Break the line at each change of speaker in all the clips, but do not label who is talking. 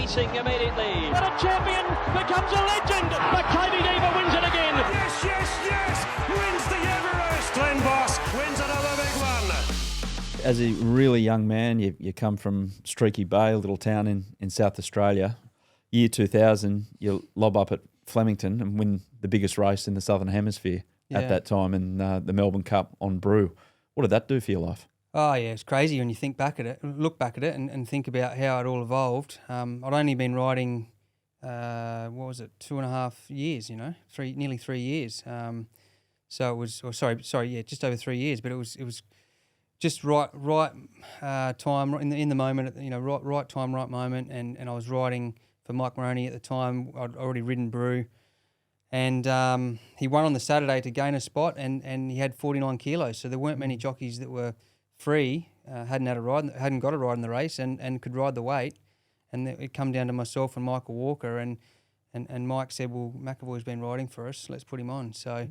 racing immediately. But a champion becomes a legend. McKinney Diva wins it again.
Yes, yes, yes! Wins the Everest. Glen Boss wins another big one.
As a really young man, you come from Streaky Bay, a little town in South Australia. Year 2000, you lob up at Flemington and win the biggest race in the Southern Hemisphere at that time in the Melbourne Cup on Brew. What did that do for your life?
Oh, yeah, it's crazy when you look back at it and think about how it all evolved. I'd only been riding, 2.5 years, nearly 3 years. So it was, just over 3 years, but it was just right time in the moment, right time, right moment, and I was riding for Mike Moroney at the time. I'd already ridden Brew, and he won on the Saturday to gain a spot, and he had 49 kilos, so there weren't many jockeys that were free, hadn't got a ride in the race, and could ride the weight, and it come down to myself and Michael Walker, and Mike said, well, McEvoy's been riding for us, let's put him on. So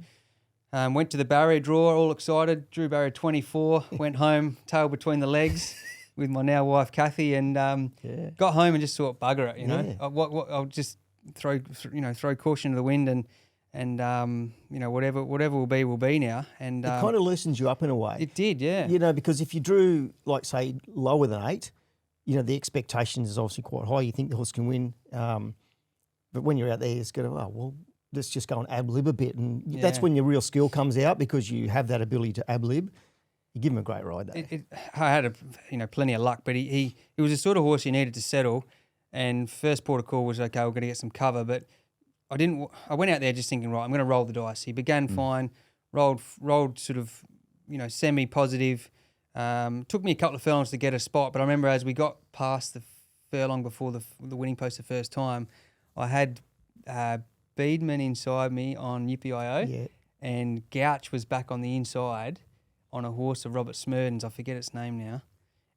went to the barrier draw, all excited, drew barrier 24, went home, tail between the legs with my now wife Kathy, and got home and just thought, bugger it, I'll just throw caution to the wind, and whatever will be now. And
it kind of loosens you up in a way.
It did, yeah.
Because if you drew, like, say, lower than 8, the expectations is obviously quite high. You think the horse can win. But when you're out there, it's got to, let's just go and ad-lib a bit. And that's when your real skill comes out, because you have that ability to ad-lib. You give him a great ride, though.
I had plenty of luck, but he was the sort of horse you needed to settle. And first port of call was, okay, we're going to get some cover, but I went out there just thinking, right, I'm going to roll the dice. He began fine, rolled sort of, semi-positive. Took me a couple of furlongs to get a spot, but I remember as we got past the furlong before the winning post the first time, I had Beedman inside me on Yippee-I-O, and Gouch was back on the inside on a horse of Robert Smurden's. I forget its name now.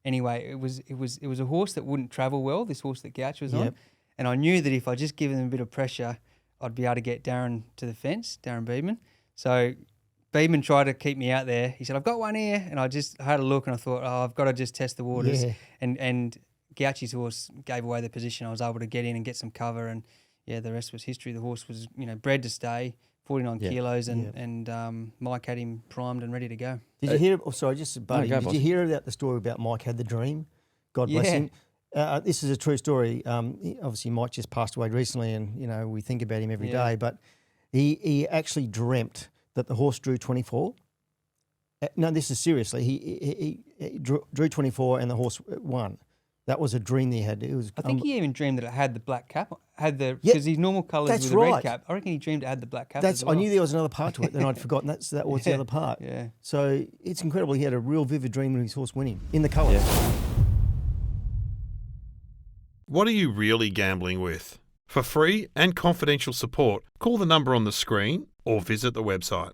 Anyway, it was a horse that wouldn't travel well, this horse that Gouch was on, and I knew that if I just give him a bit of pressure, I'd be able to get Darren to the fence, Darren Beedman. So Beedman tried to keep me out there. He said, I've got one here. And I had a look and I thought, I've got to just test the waters. Yeah. And Gouch's horse gave away the position. I was able to get in and get some cover. And, the rest was history. The horse was, bred to stay, 49 kilos, and Mike had him primed and ready to go.
Did you hear, did you hear about the story about Mike had the dream? God bless him. This is a true story. Obviously, Mike just passed away recently, and we think about him every day. But he actually dreamt that the horse drew 24. No, this is seriously. He drew 24, and the horse won. That was a dream that he had. It was.
I think he even dreamed that it had the black cap, because his normal colours were the red cap. I reckon he dreamed it had the black cap. As well.
I knew there was another part to it, and I'd forgotten that was the other part.
Yeah.
So it's incredible. He had a real vivid dream of his horse winning in the colours.
Yeah.
What are you really gambling with? For free and confidential support, call the number on the screen or visit the website.